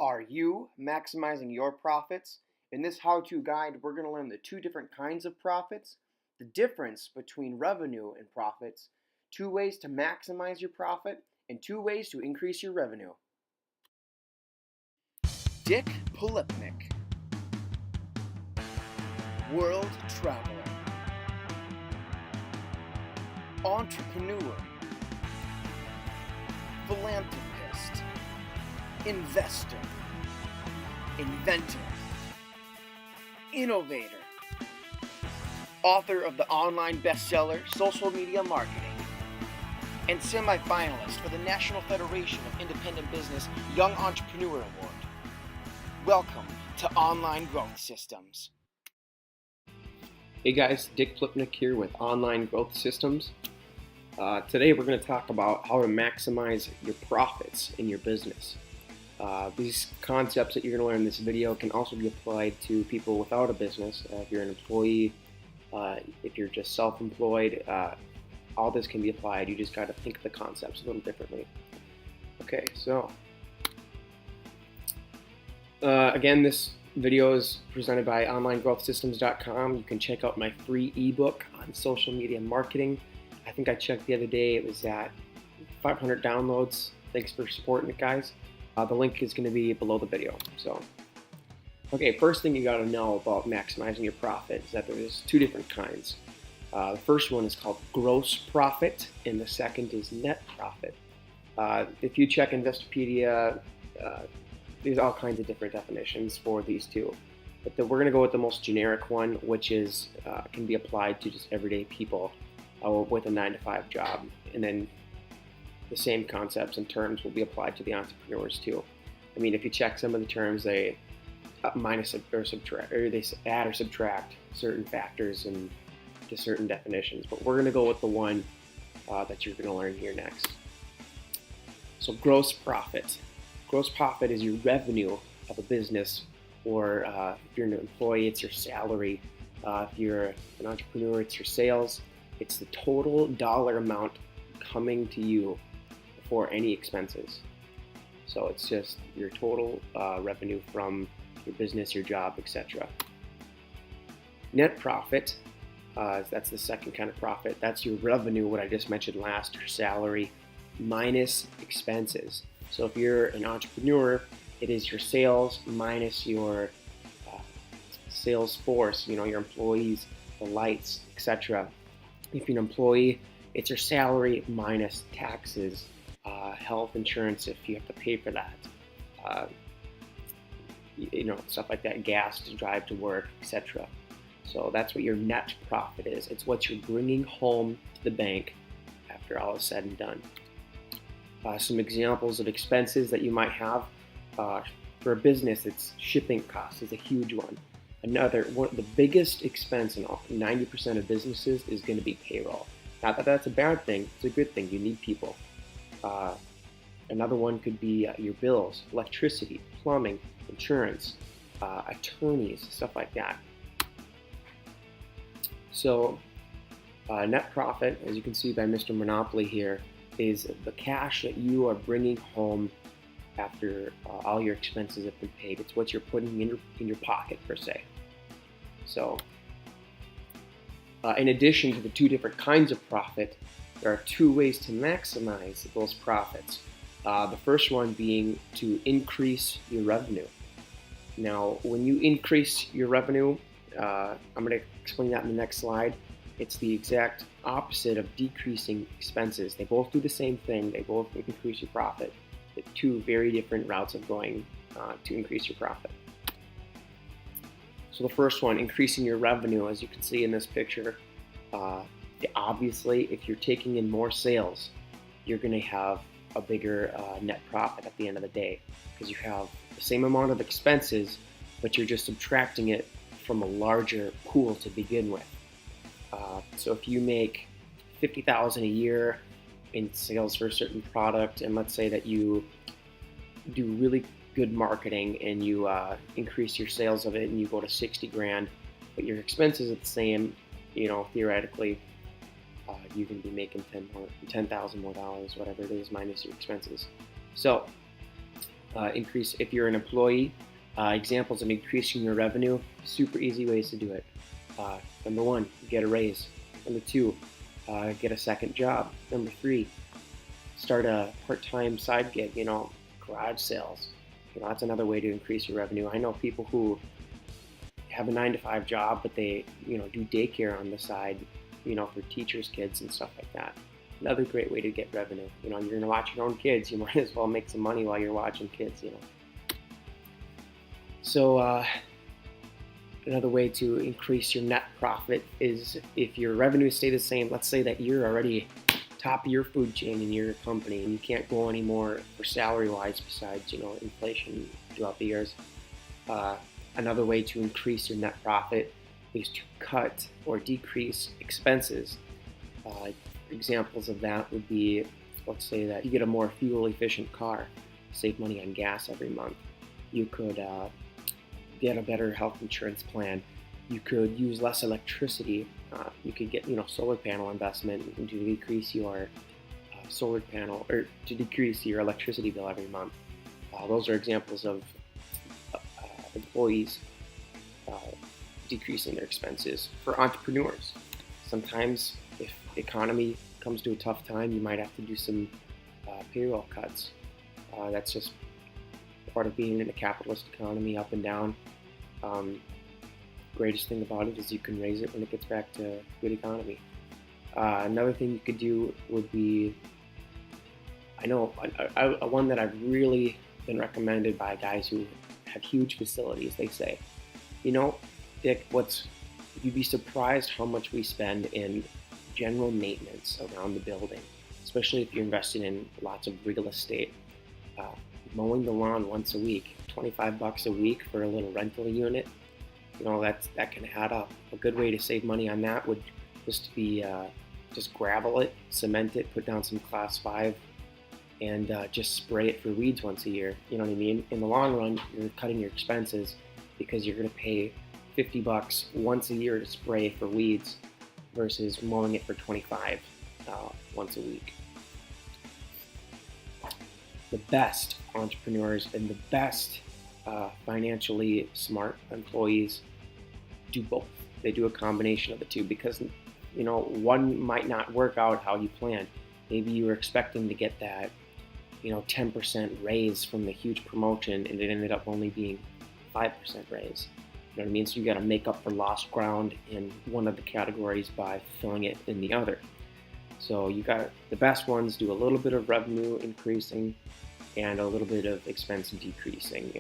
Are you maximizing your profits? In this how-to guide, we're going to learn the two different kinds of profits, the difference between revenue and profits, two ways to maximize your profit, and two ways to increase your revenue. Dick Polipnik, world traveler, entrepreneur, philanthropist, investor, inventor, innovator, author of the online bestseller Social Media Marketing, and semi-finalist for the National Federation of Independent Business Young Entrepreneur Award. Welcome to Online Growth Systems. Hey guys, Dick Polipnik here with Online Growth Systems. Today we're going to talk about how to maximize your profits in your business. These concepts that you're going to learn in this video can also be applied to people without a business. If you're an employee, if you're just self-employed, all this can be applied. You just got to think of the concepts a little differently. Okay, so again, this video is presented by OnlineGrowthSystems.com. You can check out my free ebook on social media marketing. I think I checked the other day, it was at 500 downloads. Thanks for supporting it, guys. The link is going to be below the video. So, okay, first thing you got to know about maximizing your profit is that there's two different kinds. The first one is called gross profit, and the second is net profit. If you check Investopedia, there's all kinds of different definitions for these two. But we're going to go with the most generic one, which is can be applied to just everyday people with a 9-to-5 job. And then the same concepts and terms will be applied to the entrepreneurs too. I mean, if you check some of the terms, they minus or subtract, or they add or subtract certain factors and to certain definitions. But we're going to go with the one that you're going to learn here next. So gross profit. Gross profit is your revenue of a business, or if you're an employee, it's your salary. If you're an entrepreneur, it's your sales. It's the total dollar amount coming to you before any expenses. So it's just your total revenue from your business, your job, etc. Net profit, that's the second kind of profit. That's your revenue, what I just mentioned last, your salary, minus expenses. So if you're an entrepreneur, it is your sales minus your sales force, your employees, the lights, etc. If you're an employee, it's your salary minus taxes, health insurance if you have to pay for that, stuff like that, gas to drive to work, etc. So that's what your net profit is. It's what you're bringing home to the bank after all is said and done. Some examples of expenses that you might have. For a business, it's shipping costs is a huge one. The biggest expense in 90% of businesses is going to be payroll. Not that that's a bad thing, it's a good thing. You need people. Another one could be your bills, electricity, plumbing, insurance, attorneys, stuff like that. So net profit, as you can see by Mr. Monopoly here, is the cash that you are bringing home after all your expenses have been paid. It's what you're putting in your pocket, per se. So in addition to the two different kinds of profit, there are two ways to maximize those profits. The first one being to increase your revenue. Now, when you increase your revenue, I'm going to explain that in the next slide. It's the exact opposite of decreasing expenses. They both do the same thing. They both increase your profit. The two very different routes of going to increase your profit. So the first one, increasing your revenue, as you can see in this picture, obviously if you're taking in more sales, you're going to have a bigger net profit at the end of the day, because you have the same amount of expenses, but you're just subtracting it from a larger pool to begin with. So if you make $50,000 a year in sales for a certain product, and let's say that you do really good marketing and you increase your sales of it and you go to 60 grand, but your expenses are the same, theoretically, you can be making $10,000 more dollars, whatever it is, minus your expenses. So increase if you're an employee. Examples of increasing your revenue, super easy ways to do it. Number 1, get a raise. Number 2, get a second job. Number 3, start a part-time side gig, garage sales. That's another way to increase your revenue. I know people who have a 9-to-5 job, but they, do daycare on the side, for teachers' kids and stuff like that. Another great way to get revenue. You're going to watch your own kids. You might as well make some money while you're watching kids, So another way to increase your net profit is if your revenues stay the same. Let's say that you're already top of your food chain in your company and you can't go anymore for salary-wise besides, inflation throughout the years. Another way to increase your net profit is to cut or decrease expenses. Examples of that would be, let's say that you get a more fuel-efficient car, save money on gas every month. You could get a better health insurance plan. You could use less electricity. You could get, solar panel investment to decrease your solar panel or to decrease your electricity bill every month. Those are examples of employees decreasing their expenses. For entrepreneurs, sometimes if the economy comes to a tough time, you might have to do some payroll cuts. That's just part of being in a capitalist economy, up and down. Greatest thing about it is you can raise it when it gets back to a good economy. Another thing you could do would be, I know one that I've really been recommended by guys who have huge facilities. They say, Dick, you'd be surprised how much we spend in general maintenance around the building, especially if you're investing in lots of real estate. Mowing the lawn once a week, $25 a week for a little rental unit, that can add up. A good way to save money on that would just be just gravel it, cement it, put down some class 5, and just spray it for weeds once a year. You know what I mean? In the long run, you're cutting your expenses because you're going to pay $50 once a year to spray for weeds versus mowing it for $25 once a week. The best entrepreneurs and the best financially smart employees do both. They do a combination of the two because, one might not work out how you planned. Maybe you were expecting to get that, 10% raise from the huge promotion and it ended up only being 5% raise. You know what I mean? So you got to make up for lost ground in one of the categories by filling it in the other. So you got the best ones do a little bit of revenue increasing and a little bit of expense decreasing,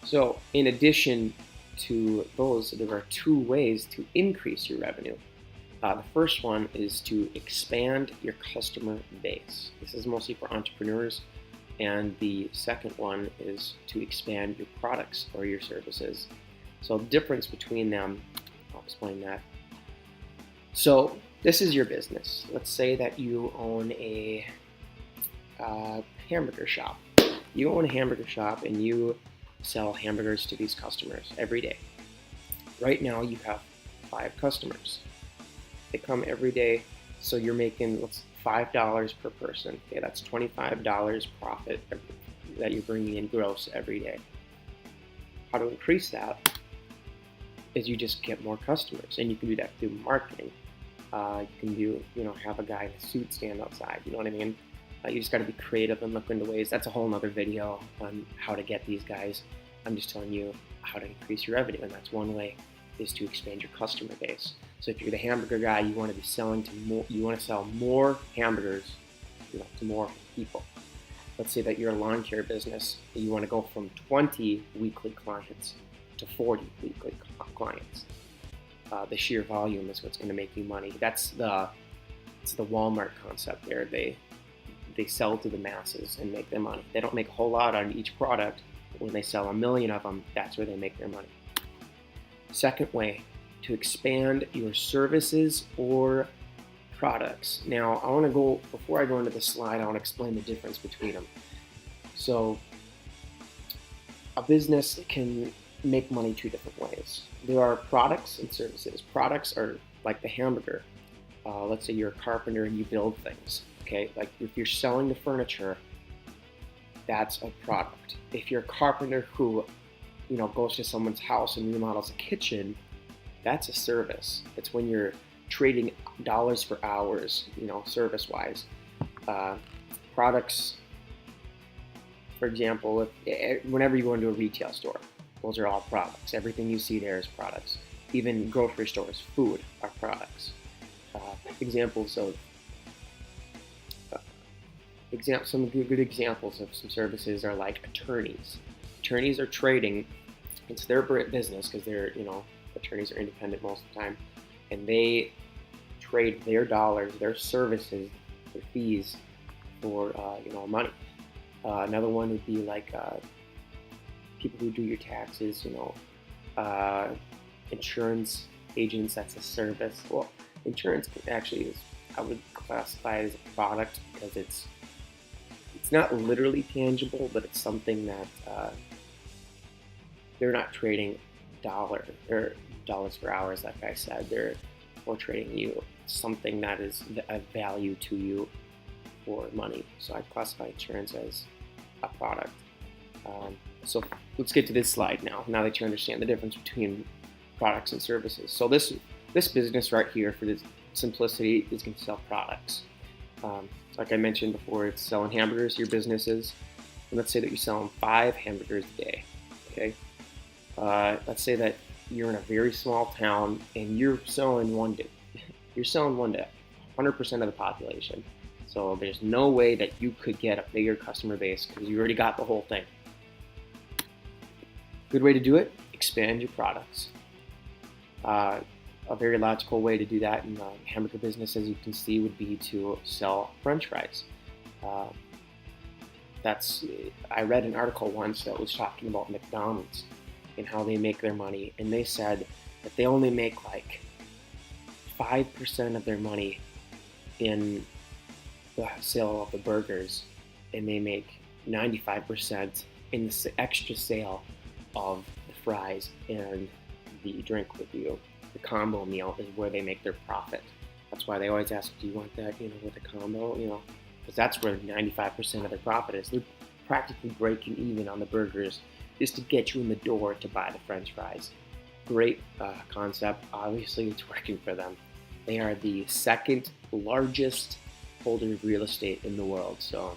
So in addition to those, there are 2 ways to increase your revenue. The first one is to expand your customer base. This is mostly for entrepreneurs. And the second one is to expand your products or your services. So the difference between them, I'll explain that. So this is your business. Let's say that you own a hamburger shop. You own a hamburger shop and you sell hamburgers to these customers every day. Right now you have 5 customers. They come every day, so you're making $5 per person. Okay, that's $25 profit that you're bringing in gross every day. How to increase that is you just get more customers, and you can do that through marketing. You can do, have a guy in a suit stand outside. You know what I mean? You just got to be creative and look into ways. That's a whole nother video on how to get these guys. I'm just telling you how to increase your revenue, and that's one way is to expand your customer base. So if you're the hamburger guy, you want to be selling to more. You want to sell more hamburgers, to more people. Let's say that you're a lawn care business, and you want to go from 20 weekly clients to 40 weekly clients. The sheer volume is what's going to make you money. It's the Walmart concept there. They sell to the masses and make their money. They don't make a whole lot on each product. But when they sell 1 million of them, that's where they make their money. Second way, to expand your services or products. Now, before I go into the slide, I want to explain the difference between them. So, a business can make money 2 different ways. There are products and services. Products are like the hamburger. Let's say you're a carpenter and you build things. Okay, like if you're selling the furniture, that's a product. If you're a carpenter who, goes to someone's house and remodels a kitchen, that's a service. It's when you're trading dollars for hours, service-wise. Products, for example, whenever you go into a retail store, those are all products. Everything you see there is products. Even grocery stores, food are products. Examples of some good examples of some services are like attorneys. Attorneys are trading. It's their business because they're, attorneys are independent most of the time, and they trade their dollars, their services, their fees for, money. Another one would be like people who do your taxes, insurance agents, that's a service. Well, insurance actually is, I would classify it as a product because it's not literally tangible, but it's something that they're not trading dollars for hours, like I said. They're more trading you something that is of value to you for money. So I classify insurance as a product. So let's get to this slide now that you understand the difference between products and services. So this business right here, for this simplicity, is going to sell products. Like I mentioned before, it's selling hamburgers. Your business is, and let's say that you're selling 5 hamburgers a day. Okay. Let's say that you're in a very small town and you're selling one to 100% of the population. So there's no way that you could get a bigger customer base because you already got the whole thing. Good way to do it: expand your products. A very logical way to do that in the hamburger business, as you can see, would be to sell French fries. I read an article once that was talking about McDonald's and how they make their money, and they said that they only make like 5% of their money in the sale of the burgers, and they make 95% in the extra sale of the fries and the drink with you. The combo meal is where they make their profit. That's why they always ask, do you want that, with a combo, because that's where 95% of their profit is. They're practically breaking even on the burgers just to get you in the door to buy the French fries. Great concept. Obviously, it's working for them. They are the second largest holder of real estate in the world. So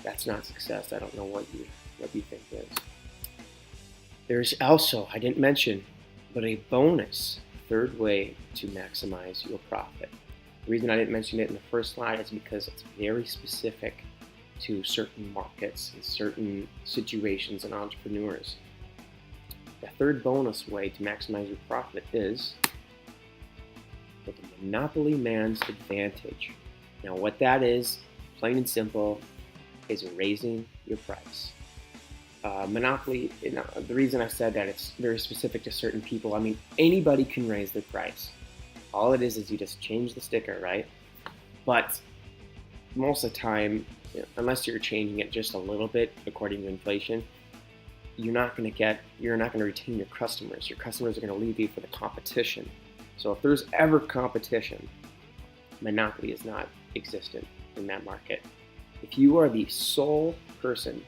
that's not success. I don't know what you think is. There's also, I didn't mention, but a bonus third way to maximize your profit. The reason I didn't mention it in the first slide is because it's very specific to certain markets and certain situations and entrepreneurs. The third bonus way to maximize your profit is the monopoly man's advantage. Now, what that is, plain and simple, is raising your price. Monopoly, the reason I said that it's very specific to certain people, I mean, anybody can raise their price. All it is you just change the sticker, right? But most of the time, unless you're changing it just a little bit according to inflation, you're not going to retain your customers. Your customers are going to leave you for the competition. So if there's ever competition, monopoly is not existent in that market. If you are the sole person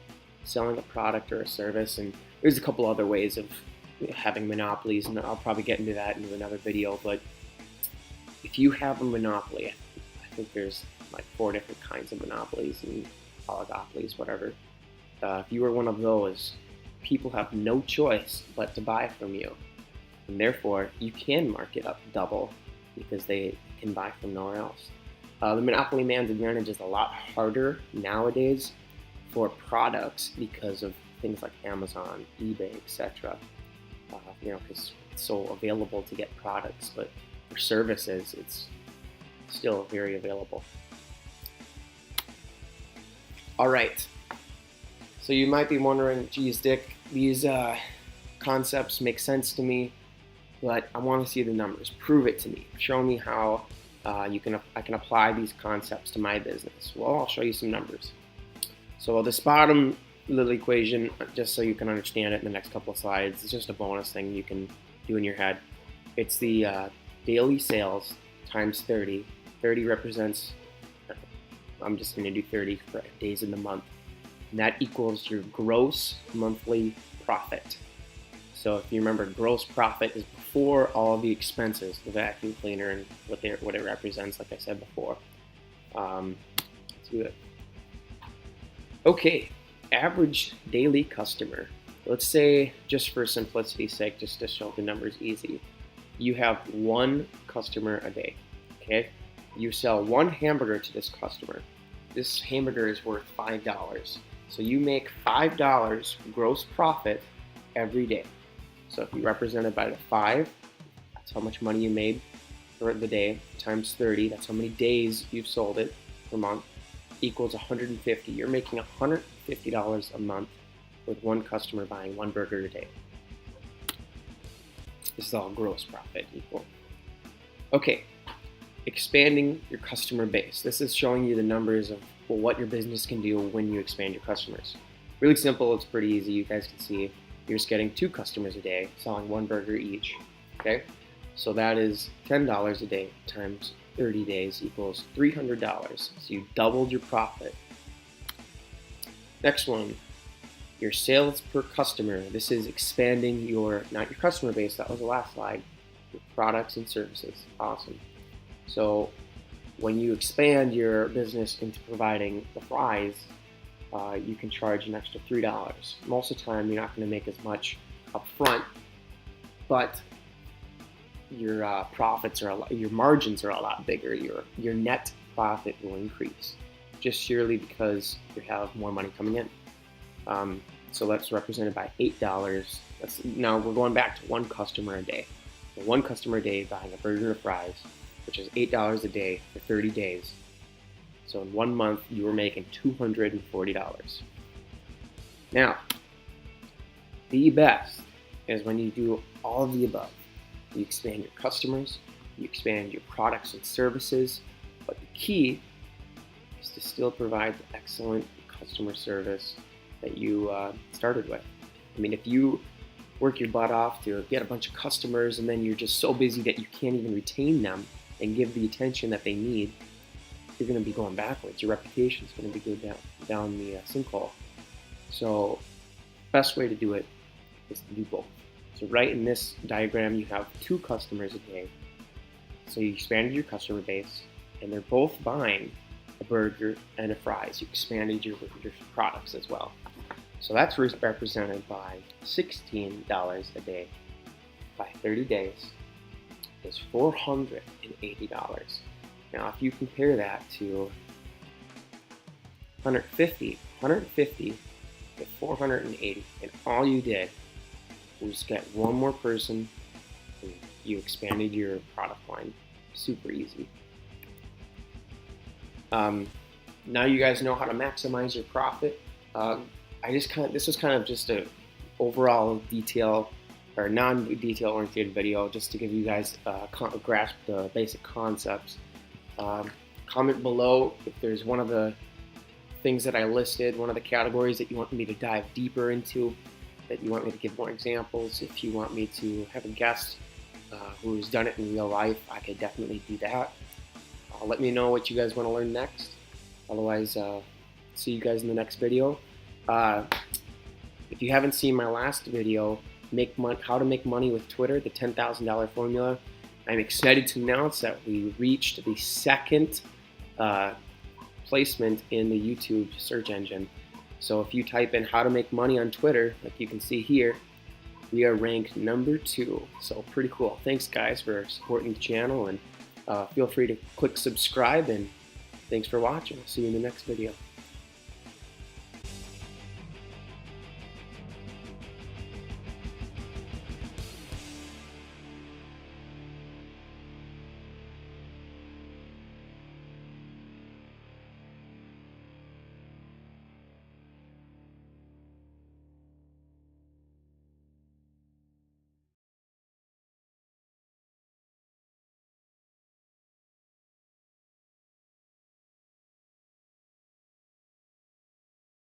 selling a product or a service, and there's a couple other ways of having monopolies, and I'll probably get into that in another video, but if you have a monopoly, I think there's like 4 different kinds of monopolies and oligopolies, whatever. If you are one of those, people have no choice but to buy from you, and therefore you can mark it up double because they can buy from nowhere else. The monopoly man's advantage is a lot harder nowadays for products because of things like Amazon, eBay, etc. Because it's so available to get products, but for services, it's still very available. All right. So you might be wondering, geez, Dick, these concepts make sense to me, but I want to see the numbers. Prove it to me. Show me how I can apply these concepts to my business. Well, I'll show you some numbers. So this bottom little equation, just so you can understand it in the next couple of slides, it's just a bonus thing you can do in your head. It's the daily sales times 30. 30 represents, I'm just going to do 30 for days in the month. and that equals your gross monthly profit. So if you remember, gross profit is before all the expenses, the vacuum cleaner and what it represents, like I said before. Let's do it. Okay, average daily customer. Let's say, just for simplicity's sake, just to show the numbers easy, you have one customer a day, okay? You sell one hamburger to this customer. This hamburger is worth $5. So you make $5 gross profit every day. So if you represent it by the 5, that's how much money you made for the day, times 30, that's how many days you've sold it per month, equals 150. You're making $150 a month with one customer buying one burger a day. This is all gross profit equal. Okay, expanding your customer base. This is showing you the numbers of what your business can do when you expand your customers. Really simple, it's pretty easy. You guys can see you're just getting 2 customers a day, selling one burger each, okay? So that is $10 a day times 30 days equals $300. So you doubled your profit. Next one, your sales per customer. This is expanding not your customer base, that was the last slide, your products and services. Awesome. So when you expand your business into providing the fries, you can charge an extra $3. Most of the time, you're not going to make as much up front, but your your margins are a lot bigger. Your net profit will increase just sheerly because you have more money coming in. So that's represented by $8. Now we're going back to one customer a day. So one customer a day buying a burger and fries, which is $8 a day for 30 days. So in 1 month, you were making $240. Now, the best is when you do all of the above. You expand your customers, you expand your products and services, but the key is to still provide the excellent customer service that you started with. I mean, if you work your butt off to get a bunch of customers and then you're just so busy that you can't even retain them and give the attention that they need, you're going to be going backwards. Your reputation is going to be going down the sinkhole. So best way to do it is to do both. So right in this diagram, you have 2 customers a day. So you expanded your customer base, and they're both buying a burger and a fries. You expanded your products as well. So that's represented by $16 a day. By 30 days is $480. Now, if you compare that to 150 to 480, and all you did was get one more person, and you expanded your product line. Super easy. Now you guys know how to maximize your profit. This was kind of just a overall detail or non-detail oriented video, just to give you guys grasp the basic concepts. Comment below if there's one of the things that I listed, one of the categories that you want me to dive deeper into, that you want me to give more examples. If you want me to have a guest who's done it in real life, I could definitely do that. Let me know what you guys want to learn next. Otherwise, see you guys in the next video. If you haven't seen my last video, how to make money with Twitter, the $10,000 formula, I'm excited to announce that we reached the 2nd placement in the YouTube search engine. So if you type in how to make money on Twitter, like you can see here, we are ranked number 2. So pretty cool. Thanks guys for supporting the channel, and feel free to click subscribe, and thanks for watching. I'll see you in the next video.